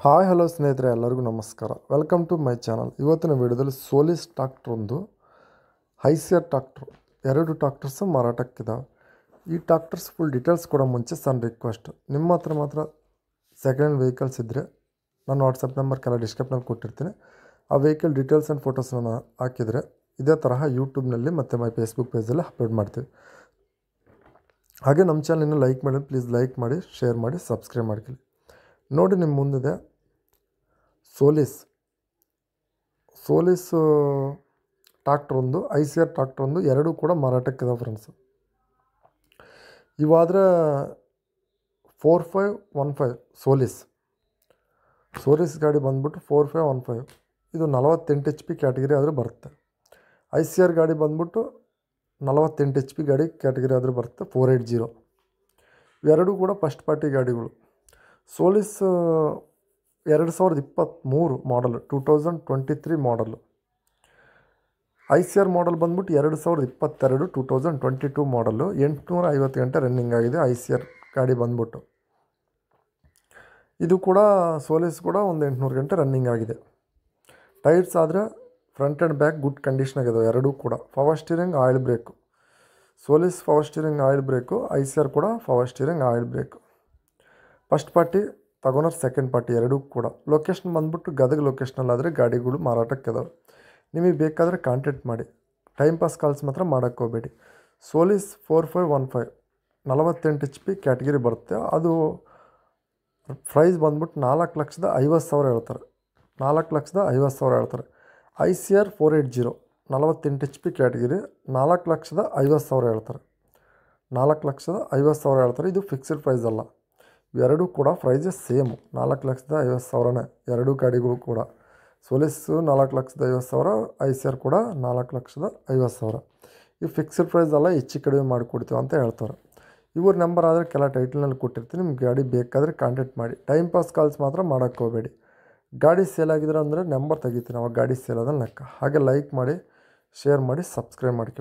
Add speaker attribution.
Speaker 1: Hi hello ಸ್ನೇಹಿತರೆ, ಎಲ್ಲರಿಗೂ ನಮಸ್ಕಾರ. Welcome to my channel. ಇವತ್ತಿನ ವಿಡಿಯೋದಲ್ಲಿ ಸೋಲಿಸ್ ಟ್ರಾಕ್ಟರ್ ಒಂದು ಐಸಿಆರ್ ಟ್ರಾಕ್ಟರ್, ಎರಡು ಟ್ರಾಕ್ಟರ್ಸ್ ಮಾರಾಟಕ್ಕಿದ್ದಾವೆ. ಈ ಟ್ರಾಕ್ಟರ್ಸ್ ಫುಲ್ ಡೀಟೇಲ್ಸ್ ಕೊಡೋ ಮುಂಚೆ ಸಣ್ಣ ರಿಕ್ವೆಸ್ಟ್, ನಿಮ್ಮ ಹತ್ರ ಮಾತ್ರ ಸೆಕೆಂಡ್ ಹ್ಯಾಂಡ್ ವೆಹಿಕಲ್ಸ್ ಇದ್ದರೆ ನಾನು ವಾಟ್ಸಪ್ ನಂಬರ್ ಕೆಲ ಡಿಸ್ಕ್ರಿಪ್ಷನಲ್ಲಿ ಕೊಟ್ಟಿರ್ತೀನಿ. ಆ ವೆಹಿಕಲ್ ಡೀಟೇಲ್ಸ್ ಆ್ಯಂಡ್ ಫೋಟೋಸ್ನ ಹಾಕಿದರೆ ಇದೇ ತರಹ ಯೂಟ್ಯೂಬ್ನಲ್ಲಿ ಮತ್ತು ಮೈ ಫೇಸ್ಬುಕ್ ಪೇಜಲ್ಲಿ ಅಪ್ಲೋಡ್ ಮಾಡ್ತೀವಿ. ಹಾಗೆ ನಮ್ಮ ಚಾನಲ್ನ ಲೈಕ್ ಮಾಡಿ, ಪ್ಲೀಸ್ ಲೈಕ್ ಮಾಡಿ, ಶೇರ್ ಮಾಡಿ, ಸಬ್ಸ್ಕ್ರೈಬ್ ಮಾಡ್ಕೊಳ್ಳಿ. ನೋಡಿ, ನಿಮ್ಮ ಮುಂದಿದೆ ಸೋಲಿಸ್ ಟ್ರಾಕ್ಟರ್ ಒಂದು, ಐಸಿಆರ್ ಟ್ರಾಕ್ಟರ್ ಒಂದು, ಎರಡೂ ಕೂಡ ಮಾರಾಟಕ್ಕಿದೆ ಫ್ರೆಂಡ್ಸ್. ಇವಾದರೆ 4515 ಸೋಲಿಸ್ ಗಾಡಿ ಬಂದ್ಬಿಟ್ಟು 4515. ಇದು 48 HP ಕ್ಯಾಟಗರಿ ಆದರೂ ಬರುತ್ತೆ. ಐಸಿಆರ್ ಗಾಡಿ ಬಂದ್ಬಿಟ್ಟು 48 HP ಗಾಡಿ ಕ್ಯಾಟಗರಿ ಆದರೂ ಬರುತ್ತೆ, 480. ಇವೆರಡೂ ಕೂಡ ಫಸ್ಟ್ ಪಾರ್ಟಿ ಗಾಡಿಗಳು. ಸೋಲಿಸ್ 2023 ಮಾಡಲು, 2023 ಮಾಡಲು. ಐಸಿಆರ್ ಮಾಡಲ್ ಬಂದ್ಬಿಟ್ಟು 2022, 2022 ಮಾಡಲು. 850 ಗಂಟೆ ರನ್ನಿಂಗ್ ಆಗಿದೆ ಐಸಿಆರ್ ಗಾಡಿ ಬಂದ್ಬಿಟ್ಟು. ಇದು ಕೂಡ ಸೋಲಿಸ್ ಕೂಡ ಒಂದು 800 ಗಂಟೆ ರನ್ನಿಂಗ್ ಆಗಿದೆ. ಟೈರ್ಸ್ ಆದರೆ ಫ್ರಂಟ್ ಆ್ಯಂಡ್ ಬ್ಯಾಕ್ ಗುಡ್ ಕಂಡೀಷನಾಗಿದ್ದಾವೆ ಎರಡೂ ಕೂಡ. Power steering, oil brake. Solis power steering, oil brake. Eicher ಕೂಡ power steering, oil brake. First party ತಗೊಂಡ್ರೆ ಸೆಕೆಂಡ್ ಪಾರ್ಟಿ ಎರಡೂ ಕೂಡ. ಲೊಕೇಶನ್ ಬಂದ್ಬಿಟ್ಟು ಗದಗ ಲೊಕೇಶ್ನಲ್ಲಾದರೆ ಗಾಡಿಗಳು ಮಾರಾಟಕ್ಕಿದಾವೆ. ನಿಮಗೆ ಬೇಕಾದರೆ ಕಾಂಟ್ಯಾಕ್ಟ್ ಮಾಡಿ. ಟೈಮ್ ಪಾಸ್ ಕಾಲ್ಸ್ ಮಾತ್ರ ಮಾಡೋಕ್ಕೆ ಹೋಗಬೇಡಿ. ಸೋಲಿಸ್ 4515 48 HP ಕ್ಯಾಟಗಿರಿ ಬರುತ್ತೆ. ಅದು ಪ್ರೈಸ್ ಬಂದ್ಬಿಟ್ಟು 4,50,000 ಹೇಳ್ತಾರೆ. 4,50,000 ಹೇಳ್ತಾರೆ. ಐಸಿಆರ್ 480 48 HP ಕ್ಯಾಟಗಿರಿ 4,50,000 ಹೇಳ್ತಾರೆ. 4,50,000 ಹೇಳ್ತಾರೆ. ಇದು ಫಿಕ್ಸ್ಡ್ ಪ್ರೈಸ್ ಅಲ್ಲ. ಇವೆರಡೂ ಕೂಡ ಪ್ರೈಸಸ್ ಸೇಮು, 4,50,000 ಎರಡೂ ಗಾಡಿಗಳು ಕೂಡ. ಸೋಲಿಸ್ 4,50,000, ಐಸಿಆರ್ ಕೂಡ 4,50,000. ಇವು ಫಿಕ್ಸ್ಡ್ ಪ್ರೈಸ್ ಅಲ್ಲ, ಹೆಚ್ಚು ಕಡಿಮೆ ಮಾಡಿಕೊಡ್ತೀವಿ ಅಂತ ಹೇಳ್ತಾರೆ. ಇವ್ರ ನಂಬರ್ ಆದರೆ ಕೆಲ ಟೈಟಲ್ನಲ್ಲಿ ಕೊಟ್ಟಿರ್ತೀನಿ. ನಿಮ್ಗೆ ಗಾಡಿ ಬೇಕಾದರೆ ಕಾಂಟ್ಯಾಕ್ಟ್ ಮಾಡಿ. ಟೈಮ್ ಪಾಸ್ ಕಾಲ್ಸ್ ಮಾತ್ರ ಮಾಡೋಕ್ಕೆ ಹೋಗಬೇಡಿ. ಗಾಡಿ ಸೇಲ್ ಆಗಿದ್ರೆ ಅಂದರೆ ನಂಬರ್ ತೆಗಿತೀನಿ, ಅವಾಗ ಗಾಡಿ ಸೇಲ್ ಆದಲ್ಲಿ ಲೆಕ್ಕ. ಹಾಗೆ ಲೈಕ್ ಮಾಡಿ, ಶೇರ್ ಮಾಡಿ, ಸಬ್ಸ್ಕ್ರೈಬ್ ಮಾಡ್ಕೊಳ್ಳಿ.